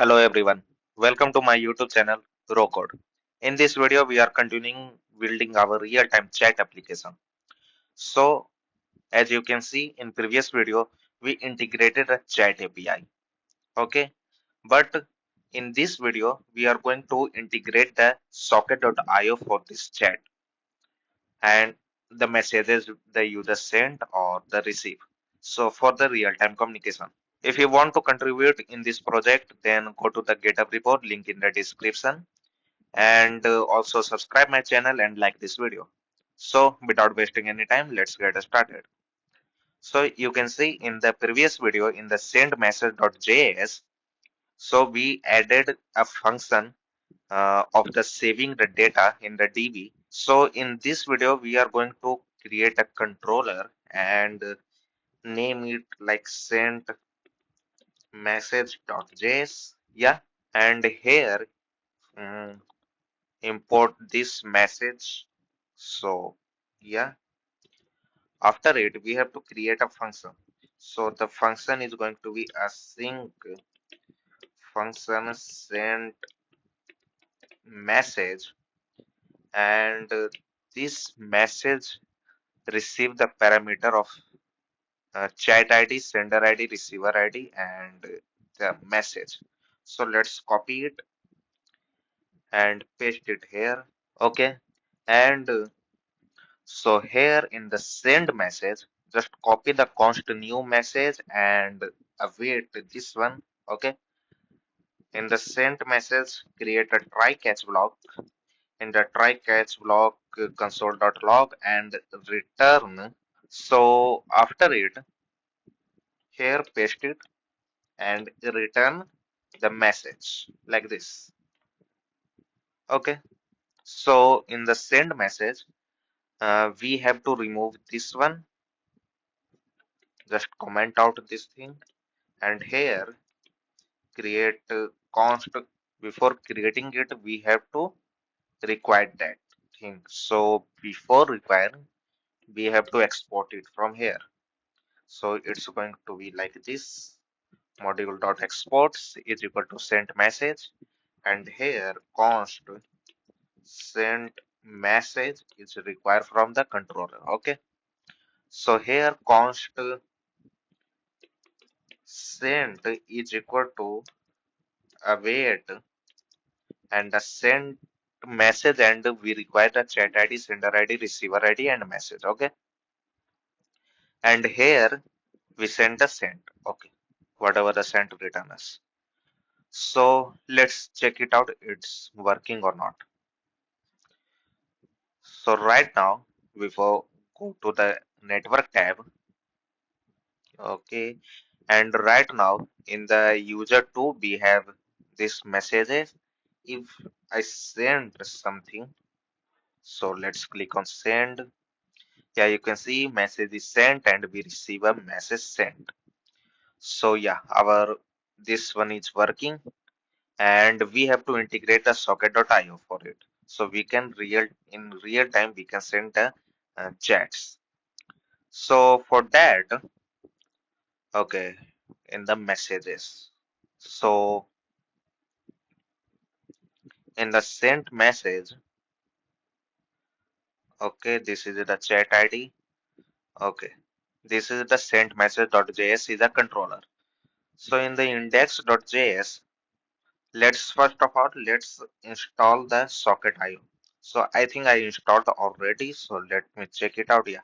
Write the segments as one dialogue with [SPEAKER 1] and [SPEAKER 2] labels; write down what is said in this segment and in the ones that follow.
[SPEAKER 1] Hello everyone, welcome to my YouTube channel Rocode. In this video, we are continuing building our real-time chat application. So, as you can see in previous video, we integrated a chat API. Okay, but in this video, we are going to integrate the socket.io for this chat and the messages the user sent or the receive. So, for the real-time communication. If you want to contribute in this project, then go to the GitHub repo link in the description and also subscribe my channel and like this video. So without wasting any time, let's get started. So you can see in the previous video in the send message.js, so we added a function of the saving the data in the DB. So in this video, we are going to create a controller and name it like send message.js. Yeah, and here mm, import this message. So yeah, after it we have to create a function. So the function is going to be async function send message, and this message receive the parameter of chat ID, sender ID, receiver ID, and the message. So let's copy it and paste it here. Okay, and so here in the send message, just copy the const new message and await this one. Okay. In the sent message, create a try catch block. In the try catch block, console.log and return. So after it, here paste it and return the message like this. Okay. So in the send message, we have to remove this one. Just comment out this thing and here create const. Before creating it we have to require that thing. So before requiring we have to export it from here. So it's going to be like this: module dot exports is equal to sent message, and here const sent message is required from the controller. Okay, so here const sent is equal to await and the send message, and we require the chat ID, sender ID, receiver ID, and message. Okay, and here we send the send. Okay, whatever the send return us. So let's check it out, it's working or not. So right now, before go to the network tab. Okay, and right now in the user 2 we have this messages. If I send something, so let's click on send. Yeah, you can see message is sent and we receive a message sent. So yeah, our this one is working and we have to integrate the socket.io for it. So we can in real time we can send the chats. So for that, okay, in the messages. So in the sent message, okay, this is the chat ID. Okay, this is the sent message.js is a controller. So in the index.js, let's first of all let's install the socketio. So I think I installed already. So let me check it out. Yeah,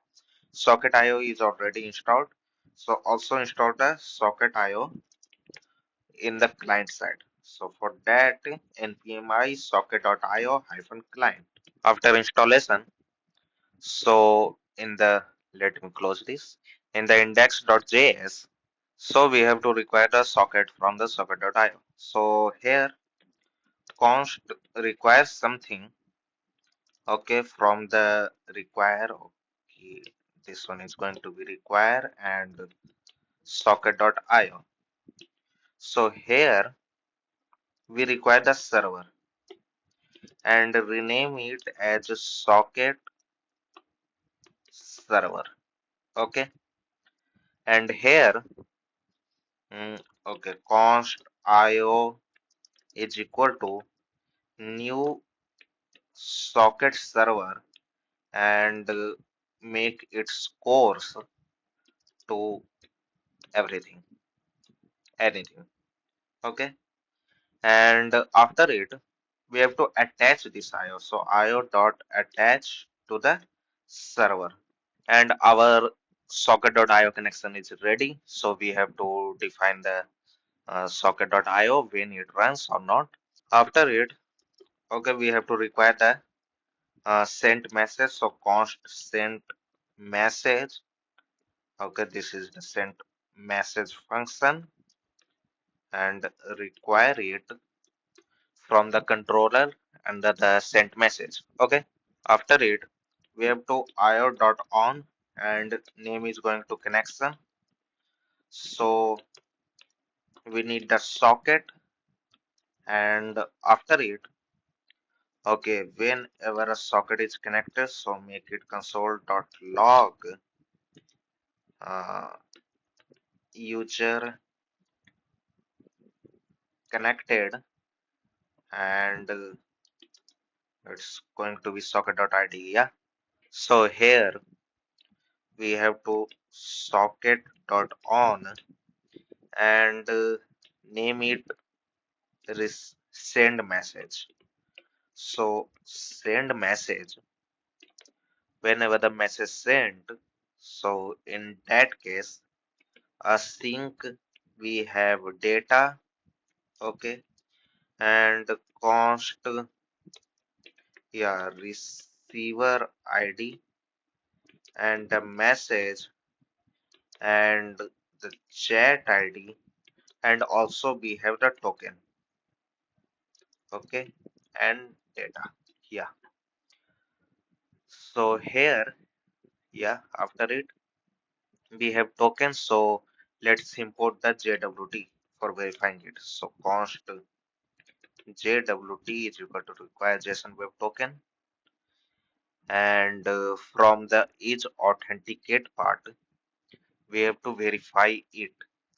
[SPEAKER 1] socketio is already installed. So also install the socketio in the client side. So for that, npm I socket.io -client. After installation, so in the let me close this. In the index.js, so we have to require the socket from the socket.io. So here const requires something. Okay, from the require. Okay, this one is going to be require and socket.io. So here we require the server and rename it as a socket server. Okay, and here okay, const io is equal to new socket server and make its course to everything, anything. Okay. And after it, we have to attach this IO. So IO dot attach to the server. And our socket.io connection is ready. So we have to define the socket.io when it runs or not. After it, okay, we have to require the sent message. So const sent message. Okay, this is the sent message function and require it from the controller under the sent message. Okay. After it, we have to io.on and name is going to connection. So we need the socket and after it, okay, whenever a socket is connected, so make it console.log uh, user connected and it's going to be socket.id. Yeah. So here we have to socket.on and name it send message. So send message whenever the message sent. So in that case, async we have data, okay, and const yeah receiver ID and the message and the chat ID and also we have the token, okay, and data. Yeah. So here, yeah, after it we have tokens. So let's import the JWT for verifying it. So const JWT is equal to require JSON web token and from the is authenticate part we have to verify it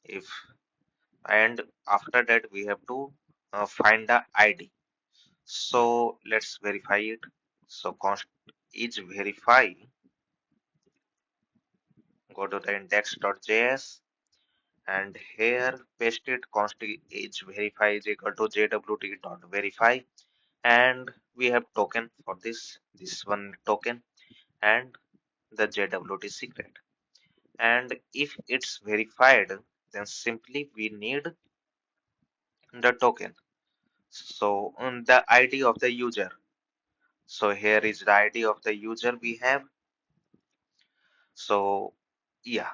[SPEAKER 1] if and after that we have to find the ID. So let's verify it. So const is verify, go to the index.js and here paste it const is verify is equal to jwt.verify and we have token for this one token and the jwt secret and if it's verified then simply we need the token. So the id of the user, so here is the id of the user we have. So yeah,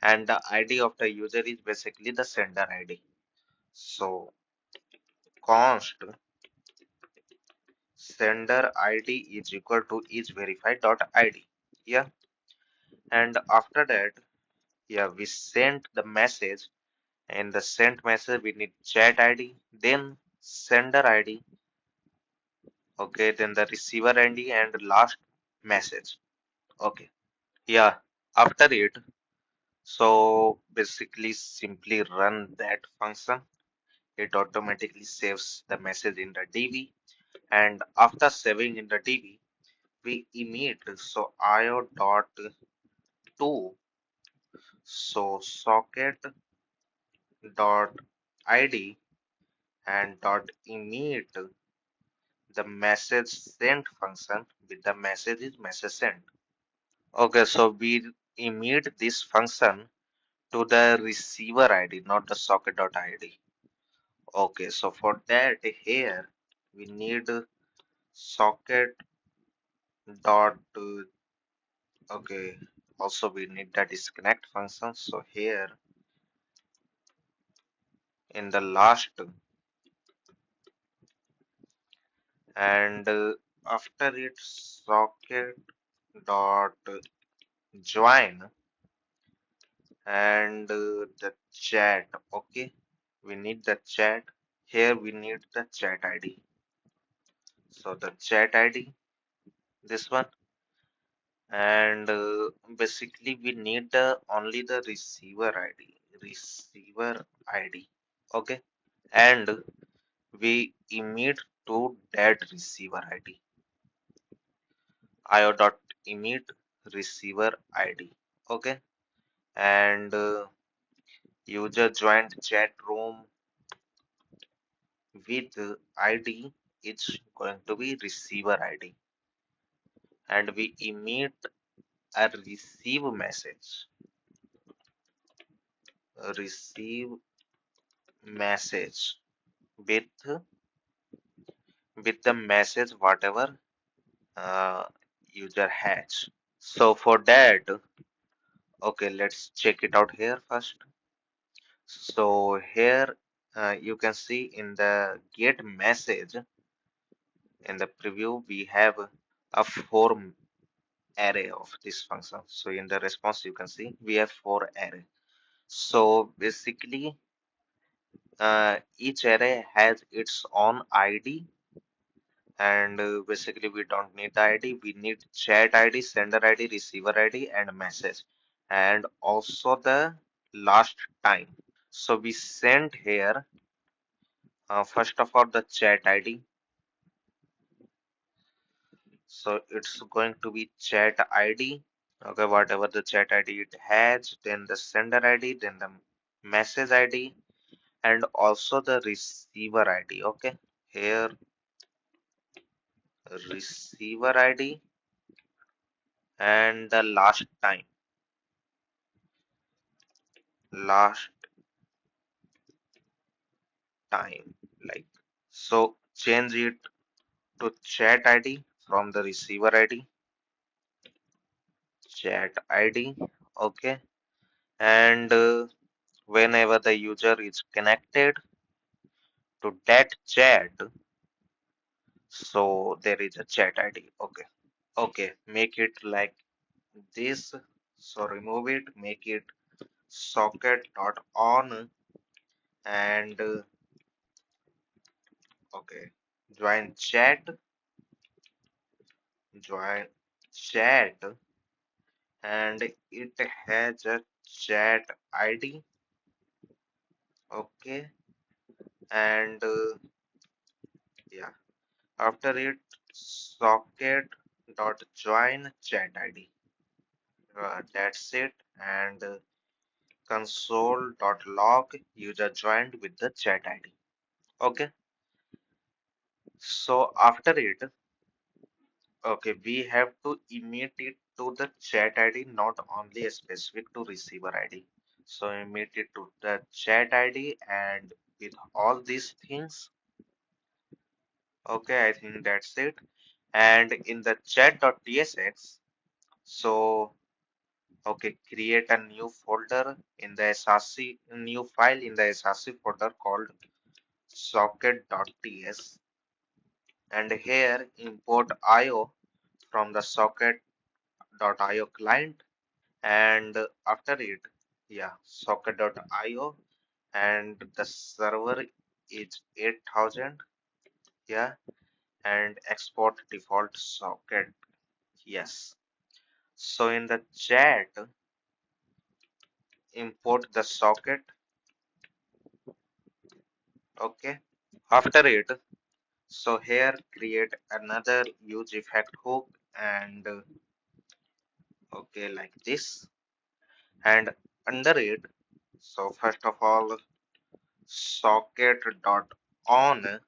[SPEAKER 1] and the id of the user is basically the sender id. So const sender id is equal to is verified dot id. Yeah, and after that, yeah, we sent the message. In the sent message we need chat id, then sender id, okay, then the receiver id and last message. Okay, yeah, after it, so basically simply run that function. It automatically saves the message in the db and after saving in the db we emit so io dot to so socket dot id and dot emit the message sent function with the message is message sent. Okay, so we emit this function to the receiver id, not the socket dot id. Okay, so for that here we need socket dot okay, also we need the disconnect function. So here in the last and after it socket dot join and the chat, okay, we need the chat. Here we need the chat id. So the chat id, this one, and basically we need the only the receiver id, receiver id, okay, and we emit to that receiver ID. io dot emit receiver ID. Okay, and user joined chat room with ID is going to be receiver ID, and we emit a receive message with the message whatever uh, user has. So for that, okay, let's check it out here first. So here you can see in the get message in the preview we have a form array of this function. So in the response you can see we have four array. So basically each array has its own ID, and basically we don't need the ID, we need chat ID, sender ID, receiver ID, and message, and also the last time. So we send here first of all the chat ID. So it's going to be chat ID. Okay, whatever the chat ID it has, then the sender ID, then the message ID, and also the receiver ID. Okay, here receiver ID and the last time, like, so change it to chat ID from the receiver ID, chat ID. Okay, and whenever the user is connected to that chat, so there is a chat ID. Okay, okay, make it like this. So remove it, make it socket dot on, and okay, join chat, join chat, and it has a chat ID. Okay, and yeah, after it socket dot join chat ID. That's it, and console dot log user joined with the chat ID. Okay, so after it, okay, we have to emit it to the chat ID, not only specific to receiver ID. So emit it to the chat ID, and with all these things, okay, I think that's it. And in the chat.tsx, so okay, create a new folder in the src, new file in the src folder called socket.ts, and here import io from the socket.io client, and after it, yeah, socket.io, and the server is 8000, yeah, and export default socket, yes. So in the chat, import the socket. Okay, after it, so here create another use effect hook, and okay, like this, and under it, so first of all socket dot on,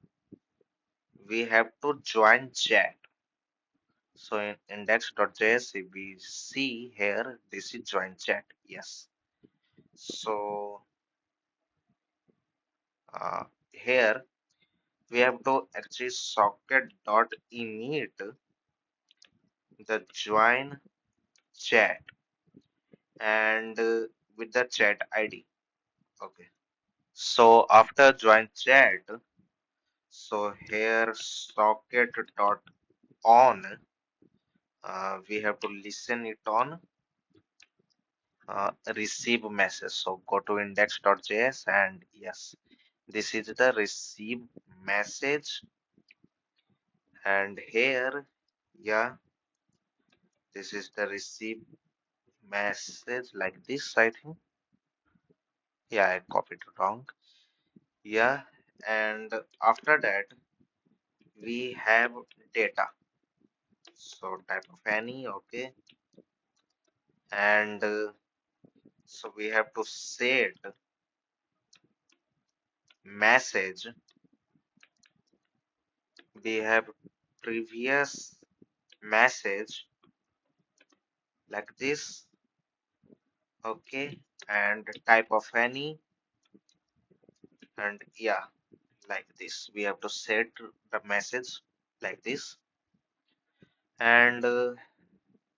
[SPEAKER 1] we have to join chat. So in index.js, if we see here, this is join chat. Yes. So here we have to actually socket.init the join chat, and with the chat ID. Okay. So after join chat, so here socket.on, we have to listen it on receive message. So go to index.js, and yes, this is the receive message, and here, yeah, this is the receive message like this, I think. Yeah, I copied it wrong. Yeah, and after that we have data. So type of any, okay, and so we have to set message. We have previous message like this, okay, and type of any, and yeah, like this. We have to set the message like this, and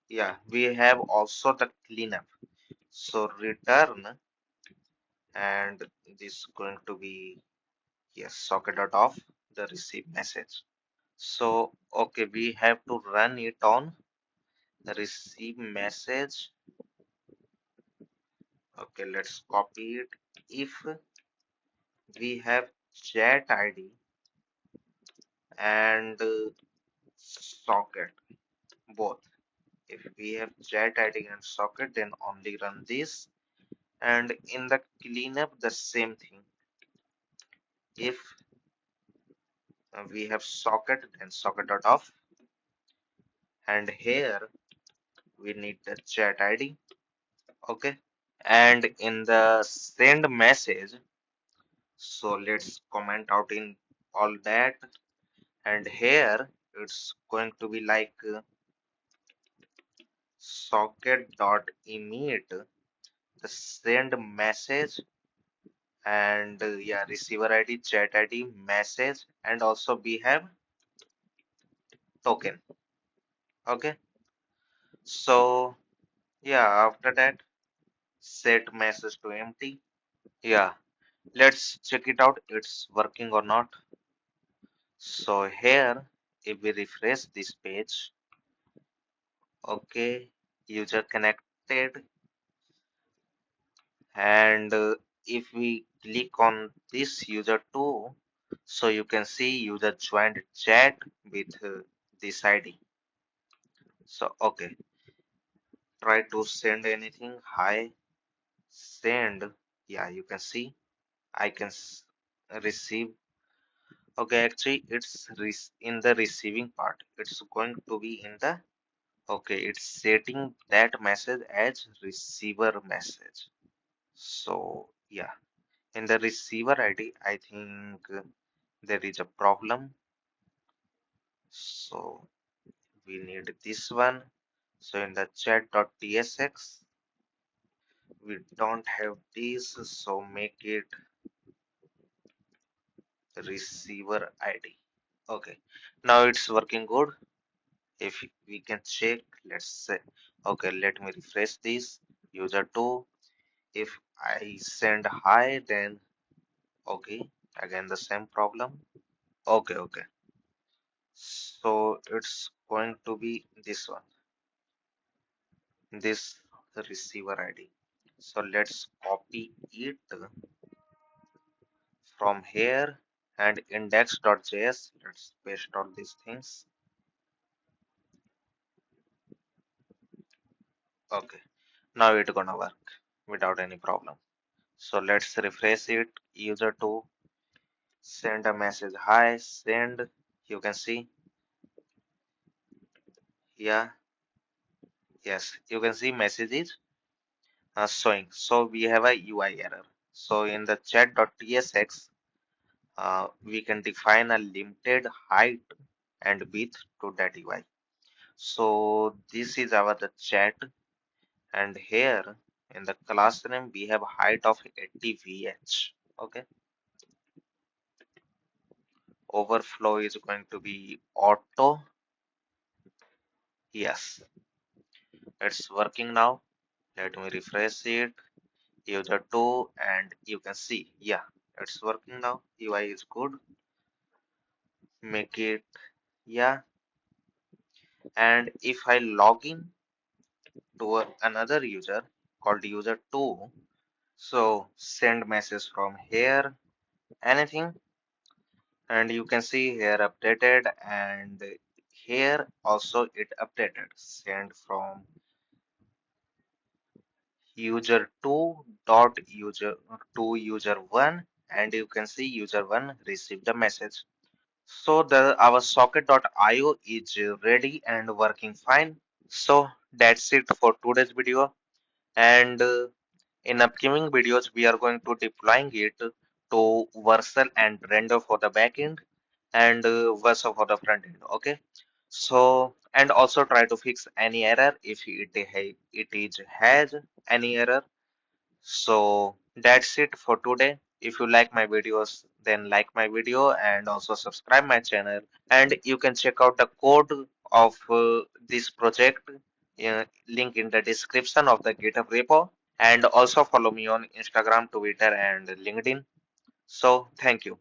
[SPEAKER 1] yeah, we have also the cleanup. So return, and this is going to be yes, socket.off the receive message. So okay, we have to run it on the receive message. Okay, let's copy it. If we have chat ID and socket both. If we have chat ID and socket, then only run this. And in the cleanup, the same thing. If we have socket, then socket.off. And here we need the chat ID. Okay. And in the send message, so let's comment out in all that. And here it's going to be like socket.emit the send message and yeah, receiver ID, chat ID, message, and also we have token. Okay, so yeah, after that set message to empty. Yeah, let's check it out, it's working or not. So here if we refresh this page, okay, user connected, and if we click on this user too, so you can see user joined chat with this ID. So okay, try to send anything. Hi, send. Yeah, you can see I can receive. Okay, actually it's in the receiving part, it's going to be in the, okay, it's setting that message as receiver message. So yeah, in the receiver ID I think there is a problem, so we need this one. So in the chat.tsx we don't have this, so make it receiver ID. Okay, now it's working good. If we can check, let's say, okay, let me refresh this user 2. If I send hi, then okay, again the same problem. Okay, okay, so it's going to be this one, this receiver ID. So let's copy it from here and index.js. Let's paste all these things. Okay, now it's gonna work without any problem. So let's refresh it. User 2, send a message. Hi, send. You can see, yeah, yes, you can see messages showing. So we have a UI error. So in the chat.tsx, we can define a limited height and width to that UI. So this is our the chat, and here in the classroom we have height of 80 vh. Okay, overflow is going to be auto. Yes, it's working now. Let me refresh it. User 2, and you can see, yeah, it's working now. UI is good. Make it, yeah. And if I log in to another user called user 2, so send message from here, anything, and you can see here updated, and here also it updated. Send from user 2 dot user to user 1, and you can see user one received the message. So the our socket.io is ready and working fine. So that's it for today's video, and in upcoming videos we are going to deploying it to Vercel and render for the backend and Versa for the front end. Okay, so and also try to fix any error if it is has any error. So that's it for today. If you like my videos, then like my video and also subscribe my channel. And you can check out the code of this project, link in the description of the GitHub repo. And also follow me on Instagram, Twitter, and LinkedIn. So thank you.